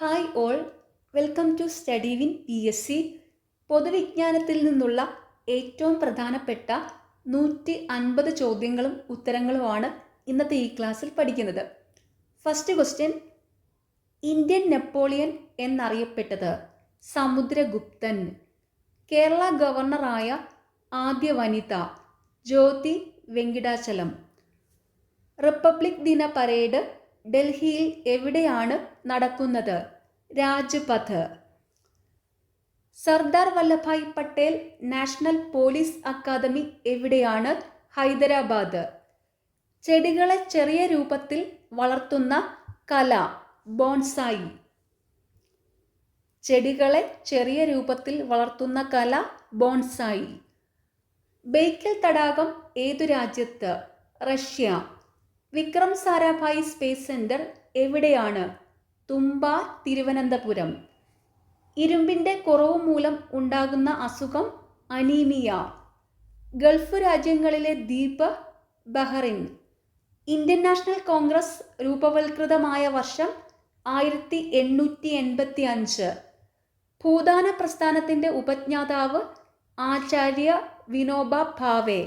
Hi all, welcome to study win PSC. പൊതുവിജ്ഞാനത്തിൽ നിന്നുള്ള ഏറ്റവും പ്രധാനപ്പെട്ട 150 ചോദ്യങ്ങളും ഉത്തരങ്ങളുമാണ് ഇന്നത്തെ ഈ ക്ലാസ്സിൽ പഠിക്കുന്നത്. ഫസ്റ്റ് ക്വസ്റ്റ്യൻ, ഇന്ത്യൻ നെപ്പോളിയൻ എന്നറിയപ്പെട്ടത് സമുദ്രഗുപ്തൻ. കേരള ഗവർണറായ ആദ്യ വനിത ജ്യോതി വെങ്കിടാചലം. റിപ്പബ്ലിക് ദിന പരേഡ് ഡൽഹിയിൽ എവിടെയാണ് നടക്കുന്നത്? Rajpath. Sardar Vallabhbhai Patel national police academy എവിടെയാണ്? ഹൈദരാബാദ്. ചെടികളെ ചെറിയ രൂപത്തിൽ വളർത്തുന്ന കല ബോൺസായി. ചെടികളെ ചെറിയ രൂപത്തിൽ വളർത്തുന്ന കല ബോൺസായി. ബേക്കൽ തടാകം ഏതു രാജ്യത്ത്? Russia. Vikram Sarabhai space centre എവിടെയാണ്? തുമ്പ, തിരുവനന്തപുരം. ഇരുമ്പിൻ്റെ കുറവ് മൂലം ഉണ്ടാകുന്ന അസുഖം അനീമിയ. ഗൾഫ് രാജ്യങ്ങളിലെ ദ്വീപ് ബഹ്റിൻ. ഇന്ത്യൻ നാഷണൽ കോൺഗ്രസ് രൂപവൽകൃതമായ വർഷം 1885. ഭൂദാന പ്രസ്ഥാനത്തിൻ്റെ ഉപജ്ഞാതാവ് ആചാര്യ വിനോബ ഭാവെ.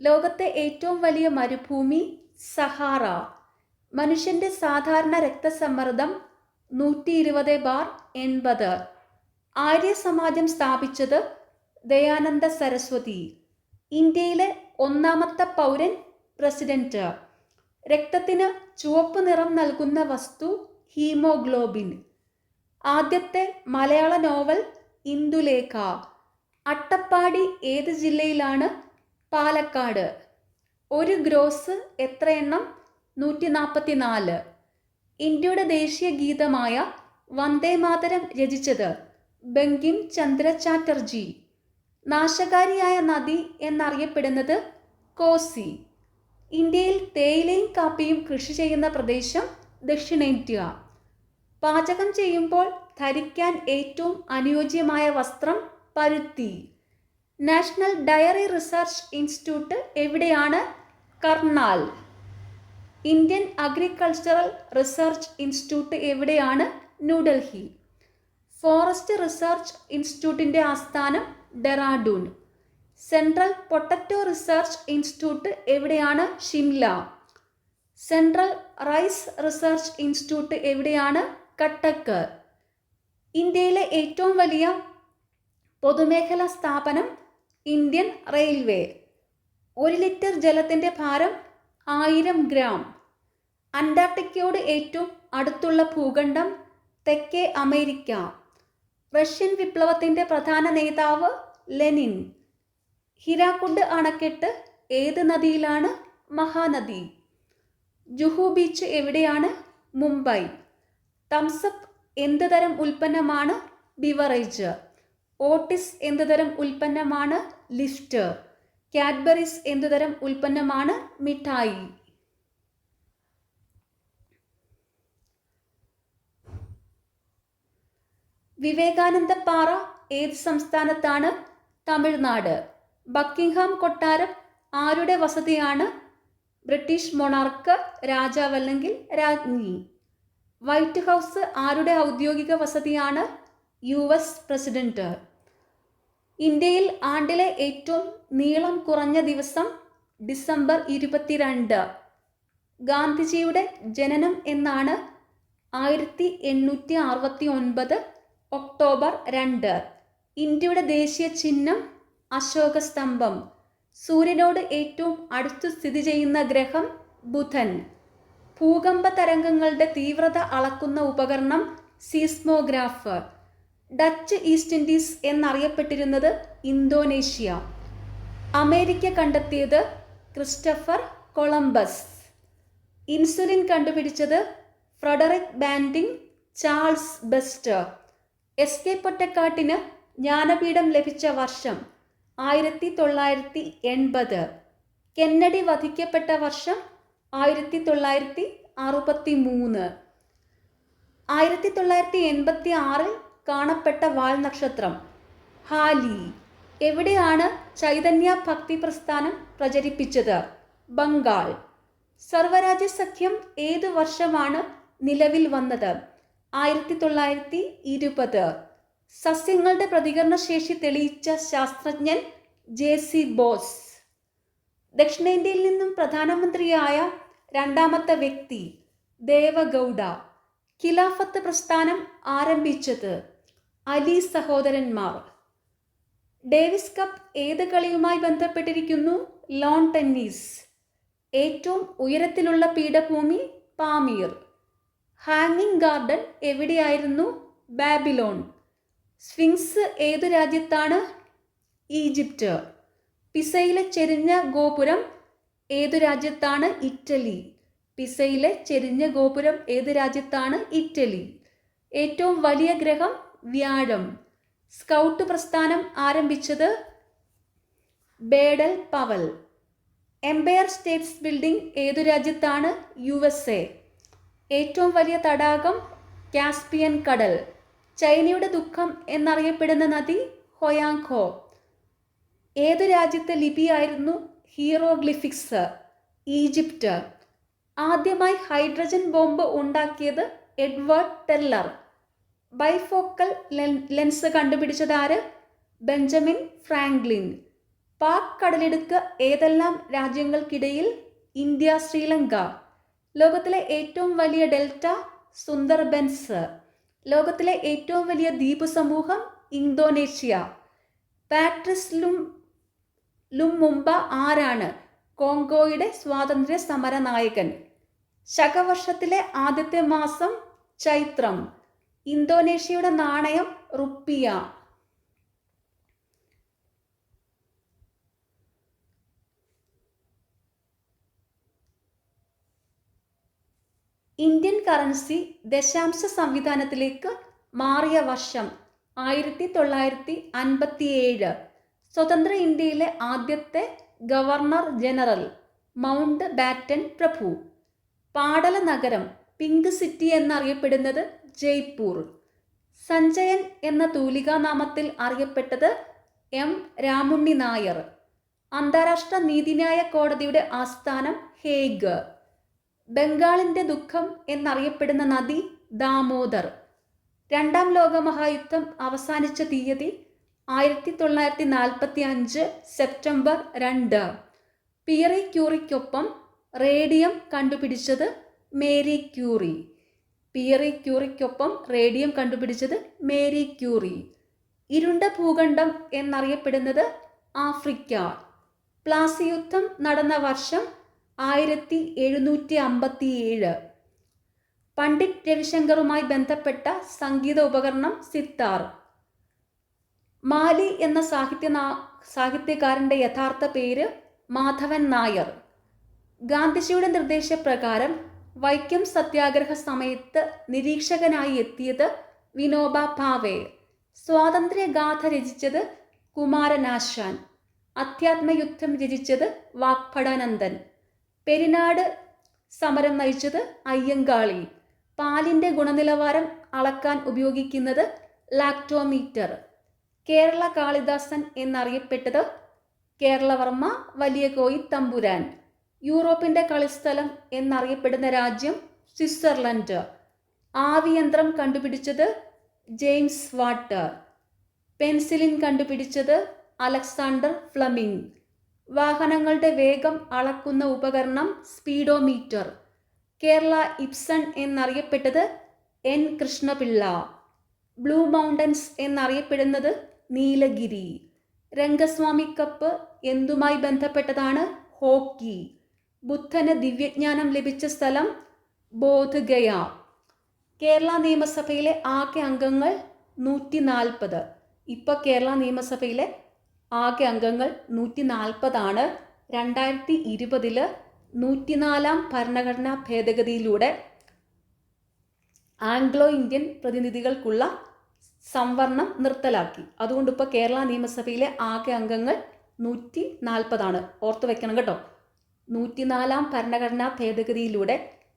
ലോകത്തെ ഏറ്റവും വലിയ മരുഭൂമി സഹാറ. മനുഷ്യൻ്റെ സാധാരണ രക്തസമ്മർദ്ദം 120/80. ആര്യസമാജം സ്ഥാപിച്ചത് ദയാനന്ദ സരസ്വതി. ഇന്ത്യയിലെ ഒന്നാമത്തെ പൗരൻ പ്രസിഡന്റ്. രക്തത്തിന് ചുവപ്പ് നിറം നൽകുന്ന വസ്തു ഹീമോഗ്ലോബിൻ. ആദ്യത്തെ മലയാള നോവൽ ഇന്ദുലേഖ. അട്ടപ്പാടി ഏത് ജില്ലയിലാണ്? പാലക്കാട്. ഒരു ഗ്രോസ് എത്ര എണ്ണം? 144. ഇന്ത്യയുടെ ദേശീയ ഗീതമായ വന്ദേമാതരം രചിച്ചത് ബങ്കിം ചന്ദ്ര ചാറ്റർജി. നാശകാരിയായ നദി എന്നറിയപ്പെടുന്നത് കോസി. ഇന്ത്യയിൽ തേയിലയും കാപ്പിയും കൃഷി ചെയ്യുന്ന പ്രദേശം ദക്ഷിണേന്ത്യ. പാചകം ചെയ്യുമ്പോൾ ധരിക്കാൻ ഏറ്റവും അനുയോജ്യമായ വസ്ത്രം പരുത്തി. നാഷണൽ ഡയറി റിസർച്ച് ഇൻസ്റ്റിറ്റ്യൂട്ട് എവിടെയാണ്? Karnal. Indian agricultural research institute എവിടെയാണ്? ന്യൂഡൽഹി. ഫോറസ്റ്റ് റിസർച്ച് ഇൻസ്റ്റിറ്റ്യൂട്ടിൻ്റെ ആസ്ഥാനം Dehradun. Central potato research institute എവിടെയാണ്? Shimla. Central rice research institute എവിടെയാണ്? കട്ടക്ക്. ഇന്ത്യയിലെ ഏറ്റവും വലിയ പൊതുമേഖലാ സ്ഥാപനം ഇന്ത്യൻ റെയിൽവേ. 1 ലിറ്റർ ജലത്തിൻ്റെ ഭാരം 1000 ഗ്രാം. അന്റാർട്ടിക്കയോട് ഏറ്റവും അടുത്തുള്ള ഭൂഖണ്ഡം തെക്കേ അമേരിക്ക. റഷ്യൻ വിപ്ലവത്തിൻ്റെ പ്രധാന നേതാവ് ലെനിൻ. ഹിരാക്കുഡ് അണക്കെട്ട് ഏത് നദിയിലാണ്? മഹാനദി. ജുഹു ബീച്ച് എവിടെയാണ്? മുംബൈ. തംസപ്പ് എന്ത് തരം ഉൽപ്പന്നമാണ്? ബിവറേജ്. ഓട്ടിസ് എന്ത് തരം ഉൽപ്പന്നമാണ്? ലിഫ്റ്റ്. കാഡ്ബറീസ് എന്ത് തരം ഉൽപ്പന്നമാണ്? മിഠായി. വിവേകാനന്ദ പാറ ഏത് സംസ്ഥാനത്താണ്? തമിഴ്നാട്. ബക്കിംഗ്ഹാം കൊട്ടാരം ആരുടെ വസതിയാണ്? ബ്രിട്ടീഷ് മൊണാർക്ക്, രാജാവ് അല്ലെങ്കിൽ രാജ്ഞി. വൈറ്റ് ഹൗസ് ആരുടെ ഔദ്യോഗിക വസതിയാണ്? US president. ഇന്ത്യയിൽ ആണ്ടിലെ ഏറ്റവും നീളം കുറഞ്ഞ ദിവസം ഡിസംബർ 22. ഗാന്ധിജിയുടെ ജനനം എന്നാണ്? 1869 ഒക്ടോബർ 2. ഇന്ത്യയുടെ ദേശീയ ചിഹ്നം അശോക സ്തംഭം. സൂര്യനോട് ഏറ്റവും അടുത്ത് സ്ഥിതി ചെയ്യുന്ന ഗ്രഹം ബുധൻ. ഭൂകമ്പ തരംഗങ്ങളുടെ തീവ്രത അളക്കുന്ന ഉപകരണം സീസ്മോഗ്രാഫ്. ഡച്ച് ഈസ്റ്റ് ഇൻഡീസ് എന്നറിയപ്പെട്ടിരുന്നത് ഇന്തോനേഷ്യ. അമേരിക്ക കണ്ടെത്തിയത് ക്രിസ്റ്റഫർ കൊളംബസ്. ഇൻസുലിൻ കണ്ടുപിടിച്ചത് Frederick Banting, Charles Best. SK പൊറ്റക്കാട്ടിന് ജ്ഞാനപീഠം ലഭിച്ച വർഷം 1980. കെന്നഡി വധിക്കപ്പെട്ട വർഷം 1963. 1986 കാണപ്പെട്ട വാൽനക്ഷത്രം ഹാലി. എവിടെയാണ് ചൈതന്യ ഭക്തി പ്രസ്ഥാനം പ്രചരിപ്പിച്ചത്? ബംഗാൾ. സർവരാജ്യ സഖ്യം ഏതു വർഷമാണ് നിലവിൽ വന്നത്? 1920. സസ്യങ്ങളുടെ പ്രതികരണശേഷി തെളിയിച്ച ശാസ്ത്രജ്ഞൻ JC ബോസ്. ദക്ഷിണേന്ത്യയിൽ നിന്നും പ്രധാനമന്ത്രിയായ രണ്ടാമത്തെ വ്യക്തി ദേവഗൗഡ. ഖിലാഫത്ത് പ്രസ്ഥാനം ആരംഭിച്ചത് അലി സഹോദരന്മാർ. ഡേവിസ് കപ്പ് ഏത് കളിയുമായി ബന്ധപ്പെട്ടിരിക്കുന്നു? Loan tennis. ഏറ്റവും ഉയരത്തിലുള്ള പീഠഭൂമി പാമീർ. ഹാങ്ങിങ് ഗാർഡൻ എവിടെയായിരുന്നു? ബാബിലോൺ. സ്ഫിങ്സ് ഏതു രാജ്യത്താണ്? ഈജിപ്റ്റ്. പിസയിലെ ചെരിഞ്ഞ ഗോപുരം ഏതു രാജ്യത്താണ്? ഇറ്റലി. പിസയിലെ ചെരിഞ്ഞ ഗോപുരം ഏത് രാജ്യത്താണ്? ഇറ്റലി. ഏറ്റവും വലിയ ഗ്രഹം വ്യാഴം. സ്കൗട്ട് പ്രസ്ഥാനം ആരംഭിച്ചത് Baden Powell. Empire states building ഏതു രാജ്യത്താണ്? USA. ഏറ്റവും വലിയ തടാകം കാസ്പിയൻ കടൽ. ചൈനയുടെ ദുഃഖം എന്നറിയപ്പെടുന്ന നദി ഹൊയാങ്ഹോ. ഏതു രാജ്യത്തെ ലിപിയായിരുന്നു ഹീറോഗ്ലിഫിക്സ്? ഈജിപ്റ്റ്. ആദ്യമായി ഹൈഡ്രജൻ ബോംബ് ഉണ്ടാക്കിയത് എഡ്വേർഡ് ടെല്ലർ. ബൈഫോക്കൽ ലെൻസ് കണ്ടുപിടിച്ചത് ആര്? Benjamin Franklin. പാക് കടലിടുക്ക് ഏതെല്ലാം രാജ്യങ്ങൾക്കിടയിൽ? ഇന്ത്യ, ശ്രീലങ്ക. ലോകത്തിലെ ഏറ്റവും വലിയ ഡെൽറ്റ സുന്ദർബൻസ്. ലോകത്തിലെ ഏറ്റവും വലിയ ദ്വീപ് സമൂഹം ഇന്തോനേഷ്യ. പാട്രിസ് ലുമുംബ ആരാണ്? കോങ്കോയുടെ സ്വാതന്ത്ര്യ സമര നായകൻ. ശകവർഷത്തിലെ ആദ്യത്തെ മാസം ചൈത്രം. ഇന്തോനേഷ്യയുടെ നാണയം റുപ്പിയ. ഇന്ത്യൻ കറൻസി ദശാംശ സംവിധാനത്തിലേക്ക് മാറിയ വർഷം 1957. സ്വതന്ത്ര ഇന്ത്യയിലെ ആദ്യത്തെ ഗവർണർ ജനറൽ മൗണ്ട് ബാറ്റൻ പ്രഭു. പാടല നഗരം പിങ്ക് സിറ്റി എന്നറിയപ്പെടുന്നത് ജയ്പൂർ. സഞ്ജയൻ എന്ന തൂലികാനാമത്തിൽ അറിയപ്പെട്ടത് M. രാമുണ്ണി നായർ. അന്താരാഷ്ട്ര നീതിന്യായ കോടതിയുടെ ആസ്ഥാനം ഹേഗ്. ബംഗാളിൻ്റെ ദുഃഖം എന്നറിയപ്പെടുന്ന നദി ദാമോദർ. രണ്ടാം ലോകമഹായുദ്ധം അവസാനിച്ച തീയതി 1945 സെപ്റ്റംബർ 2. പിയറി ക്യൂറിക്കൊപ്പം റേഡിയം കണ്ടുപിടിച്ചത് മേരി ക്യൂറി. പിയറി ക്യൂറിക്കൊപ്പം റേഡിയം കണ്ടുപിടിച്ചത് മേരി ക്യൂറി. ഇരുണ്ട ഭൂഖണ്ഡം എന്നറിയപ്പെടുന്നത് ആഫ്രിക്ക. പ്ലാസി യുദ്ധം നടന്ന വർഷം 1757. പണ്ഡിറ്റ് രവിശങ്കറുമായി ബന്ധപ്പെട്ട സംഗീത ഉപകരണം സിത്താർ. മാലി എന്ന സാഹിത്യകാരൻ്റെ യഥാർത്ഥ പേര് മാധവൻ നായർ. ഗാന്ധിജിയുടെ നിർദ്ദേശപ്രകാരം വൈക്കം സത്യാഗ്രഹ സമയത്ത് നിരീക്ഷകനായി എത്തിയത് വിനോബ ഭാവെ. സ്വാതന്ത്ര്യഗാഥ രചിച്ചത് കുമാരനാശാൻ. അധ്യാത്മയുദ്ധം രചിച്ചത് വാഗ്ഭടാനന്ദൻ. പെരിനാട് സമരം നയിച്ചത് അയ്യങ്കാളി. പാലിൻ്റെ ഗുണനിലവാരം അളക്കാൻ ഉപയോഗിക്കുന്നത് ലാക്ടോമീറ്റർ. കേരള കാളിദാസൻ എന്നറിയപ്പെട്ടത് കേരളവർമ്മ വലിയ കോയി തമ്പുരാൻ. യൂറോപ്പിൻ്റെ കളിസ്ഥലം എന്നറിയപ്പെടുന്ന രാജ്യം സ്വിറ്റ്സർലൻഡ്. ആവിയന്ത്രം കണ്ടുപിടിച്ചത് ജെയിംസ് വാട്ട്. പെൻസിലിൻ കണ്ടുപിടിച്ചത് അലക്സാണ്ടർ ഫ്ലമിംഗ്. വാഹനങ്ങളുടെ വേഗം അളക്കുന്ന ഉപകരണം സ്പീഡോമീറ്റർ. കേരള ഇബ്സൺ എന്നറിയപ്പെട്ടത് N. കൃഷ്ണപിള്ള. ബ്ലൂ മൗണ്ടൻസ് എന്നറിയപ്പെടുന്നത് നീലഗിരി. രംഗസ്വാമി കപ്പ് എന്തുമായി ബന്ധപ്പെട്ടതാണ്? ഹോക്കി. ബുദ്ധന് ദിവ്യജ്ഞാനം ലഭിച്ച സ്ഥലം ബോധഗയ. കേരള നിയമസഭയിലെ ആകെ അംഗങ്ങൾ 140. ഇപ്പോൾ കേരള നിയമസഭയിലെ ആകെ അംഗങ്ങൾ 140 2020 104 ഭരണഘടനാ ഭേദഗതിയിലൂടെ ആംഗ്ലോ ഇന്ത്യൻ പ്രതിനിധികൾക്കുള്ള സംവരണം നിർത്തലാക്കി. അതുകൊണ്ട് ഇപ്പോൾ കേരള നിയമസഭയിലെ ആകെ അംഗങ്ങൾ 140. ഓർത്തു വെക്കണം കേട്ടോ. 104 ഭരണഘടനാ ഭേദഗതിയിലൂടെ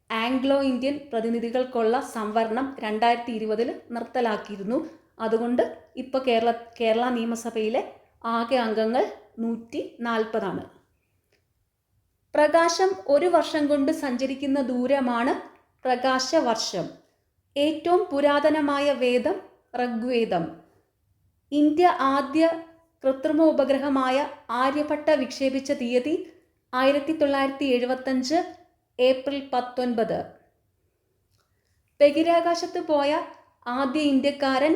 ആംഗ്ലോ ഇന്ത്യൻ പ്രതിനിധികൾക്കുള്ള സംവരണം 2020 നിർത്തലാക്കിയിരുന്നു. അതുകൊണ്ട് ഇപ്പോൾ കേരള നിയമസഭയിലെ ആകെ അംഗങ്ങൾ 140. പ്രകാശം ഒരു വർഷം കൊണ്ട് സഞ്ചരിക്കുന്ന ദൂരമാണ് പ്രകാശവർഷം. ഏറ്റവും പുരാതനമായ വേദം ഋഗ്വേദം. ഇന്ത്യ ആദ്യ കൃത്രിമ ഉപഗ്രഹമായ ആര്യഭട്ട വിക്ഷേപിച്ച തീയതി 1975 ഏപ്രിൽ 19. ബഹിരാകാശത്ത് പോയ ആദ്യ ഇന്ത്യക്കാരൻ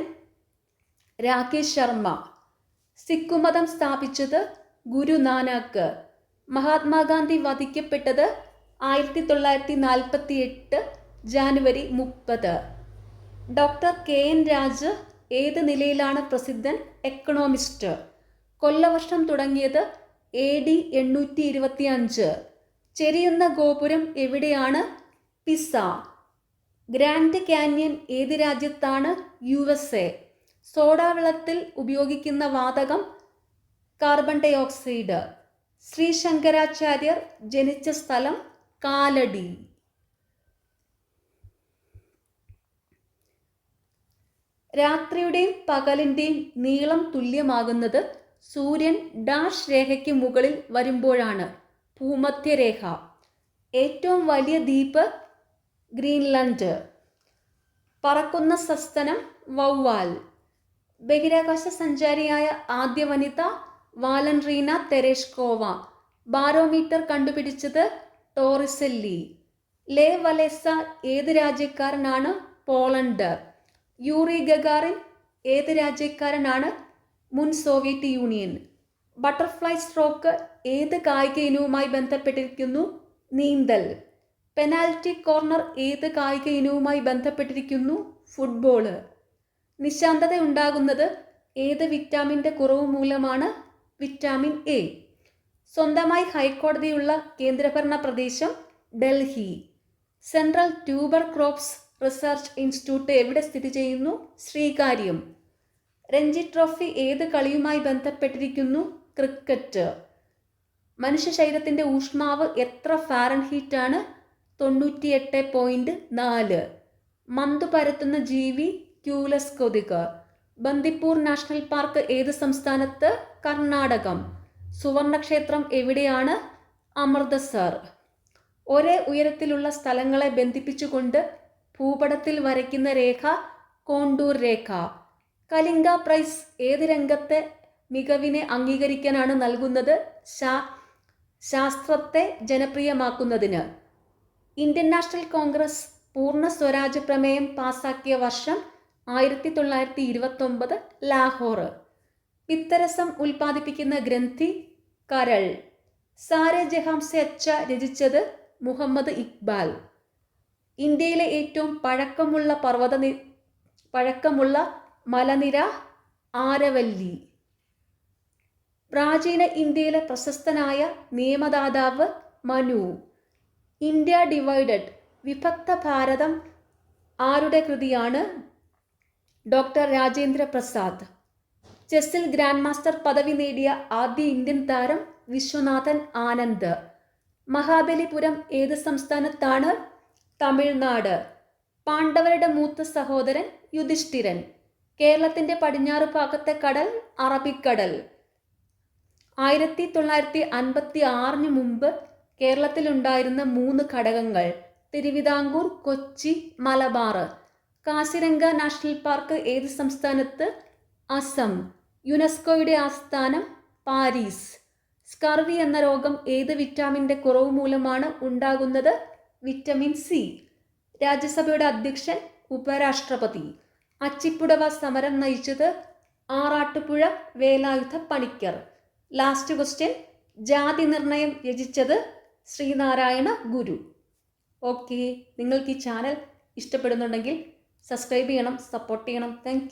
രാകേഷ് ശർമ്മ. സിഖ് മതം സ്ഥാപിച്ചത് ഗുരു നാനാക്ക്. മഹാത്മാഗാന്ധി വധിക്കപ്പെട്ടത് 1948 ജാനുവരി 30. ഡോക്ടർ KN രാജ് ഏത് നിലയിലാണ് പ്രസിദ്ധൻ എക്കണോമിസ്റ്റ്? കൊല്ലവർഷം തുടങ്ങിയത് AD 825. ചെരിയുന്ന ഗോപുരം എവിടെയാണ്? പിസ. ഗ്രാൻഡ് കാന്യൻ ഏത് രാജ്യത്താണ്? USA. സോഡാവെള്ളത്തിൽ ഉപയോഗിക്കുന്ന വാതകം കാർബൺ ഡൈ ഓക്സൈഡ്. ശ്രീ ശങ്കരാചാര്യർ ജനിച്ച സ്ഥലം കാലടി. രാത്രിയുടെയും പകലിൻ്റെയും നീളം തുല്യമാകുന്നത് സൂര്യൻ ഡാഷ് രേഖയ്ക്ക് മുകളിൽ വരുമ്പോഴാണ്. ഭൂമധ്യരേഖ. ഏറ്റവും വലിയ ദ്വീപ് ഗ്രീൻലൻഡ്. പറക്കുന്ന സസ്തനം വവ്വാൽ. ബഹിരാകാശ സഞ്ചാരിയായ ആദ്യ വനിത വാലൻറീന തെരേഷ്കോവ. ബാരോമീറ്റർ കണ്ടുപിടിച്ചത് ടോറിസെല്ലി. ലേ വലേസ ഏത് രാജ്യക്കാരനാണ്? പോളണ്ട്. യൂറി ഗഗാറിൻ ഏത് രാജ്യക്കാരനാണ്? മുൻ സോവിയറ്റ് യൂണിയൻ. ബട്ടർഫ്ലൈ സ്ട്രോക്ക് ഏത് കായിക ഇനവുമായി ബന്ധപ്പെട്ടിരിക്കുന്നു? നീന്തൽ. പെനാൽറ്റി കോർണർ ഏത് കായിക ഇനവുമായി ബന്ധപ്പെട്ടിരിക്കുന്നു? ഫുട്ബോള്. നിശാന്തത ഉണ്ടാകുന്നത് ഏത് വിറ്റാമിൻ്റെ കുറവ് മൂലമാണ്? Vitamin A. സ്വന്തമായി ഹൈക്കോടതിയുള്ള കേന്ദ്രഭരണ പ്രദേശം Delhi. Central tuber crops research institute എവിടെ സ്ഥിതി ചെയ്യുന്നു? ശ്രീകാര്യം. രഞ്ജി ട്രോഫി ഏത് കളിയുമായി ബന്ധപ്പെട്ടിരിക്കുന്നു? ക്രിക്കറ്റ്. മനുഷ്യ ശരീരത്തിൻ്റെ ഊഷ്മാവ് എത്ര ഫാരൻഹീറ്റാണ്? 98.4. മന്തു പരത്തുന്ന ജീവി? ക്യൂലസ് കൊതുക്. ബന്ദിപ്പൂർ നാഷണൽ പാർക്ക് ഏത് സംസ്ഥാനത്ത്? കർണാടകം. സുവർണക്ഷേത്രം എവിടെയാണ്? അമൃതസർ. ഒരേ ഉയരത്തിലുള്ള സ്ഥലങ്ങളെ ബന്ധിപ്പിച്ചുകൊണ്ട് ഭൂപടത്തിൽ വരയ്ക്കുന്ന രേഖ കോണ്ടൂർ രേഖ. കലിംഗ പ്രൈസ് ഏത് രംഗത്തെ മികവിനെ അംഗീകരിക്കാനാണ് നൽകുന്നത്? ശാസ്ത്രത്തെ ജനപ്രിയമാക്കുന്നതിന്. ഇന്ത്യൻ നാഷണൽ കോൺഗ്രസ് പൂർണ്ണ സ്വരാജ് പ്രമേയം പാസാക്കിയ വർഷം 1929 ലാഹോർ. പിത്തരസം ഉൽപ്പാദിപ്പിക്കുന്ന ഗ്രന്ഥി കരൾ. സാരെ ജഹാം സെ അച്ച രചിച്ചത് മുഹമ്മദ് ഇക്ബാൽ. ഇന്ത്യയിലെ ഏറ്റവും പഴക്കമുള്ള മലനിര ആരവല്ലി. പ്രാചീന ഇന്ത്യയിലെ പ്രശസ്തനായ നിയമദാതാവ് മനു. ഇന്ത്യ ഡിവൈഡഡ് വിഭക്ത ഭാരതം ആരുടെ കൃതിയാണ്? ഡോക്ടർ രാജേന്ദ്ര പ്രസാദ്. ചെസ്സിൽ ഗ്രാൻഡ് മാസ്റ്റർ പദവി നേടിയ ആദ്യ ഇന്ത്യൻ താരം വിശ്വനാഥൻ ആനന്ദ്. മഹാബലിപുരം ഏത് സംസ്ഥാനത്താണ്? തമിഴ്നാട്. പാണ്ഡവരുടെ മൂത്ത സഹോദരൻ യുധിഷ്ഠിരൻ. കേരളത്തിൻ്റെ പടിഞ്ഞാറ് ഭാഗത്തെ കടൽ അറബിക്കടൽ. 1956 മുമ്പ് കേരളത്തിലുണ്ടായിരുന്ന 3 ഘടകങ്ങൾ: തിരുവിതാംകൂർ, കൊച്ചി, മലബാർ. കാസിരംഗ നാഷണൽ പാർക്ക് ഏത് സംസ്ഥാനത്ത്? അസം. യുനെസ്കോയുടെ ആസ്ഥാനം പാരീസ്. സ്കർവി എന്ന രോഗം ഏത് വിറ്റാമിൻ്റെ കുറവ് മൂലമാണ് ഉണ്ടാകുന്നത്? Vitamin C. രാജ്യസഭയുടെ അധ്യക്ഷൻ ഉപരാഷ്ട്രപതി. അച്ചിപ്പുടവ സമരം നയിച്ചത് ആറാട്ടുപുഴ വേലായുധ പണിക്കർ. Last question. ജാതി നിർണയം രചിച്ചത് ശ്രീനാരായണ ഗുരു. ഓക്കെ, നിങ്ങൾക്ക് ഈ ചാനൽ ഇഷ്ടപ്പെടുന്നുണ്ടെങ്കിൽ സബ്സ്ക്രൈബ് ചെയ്യണം, സപ്പോർട്ട് ചെയ്യണം. താങ്ക്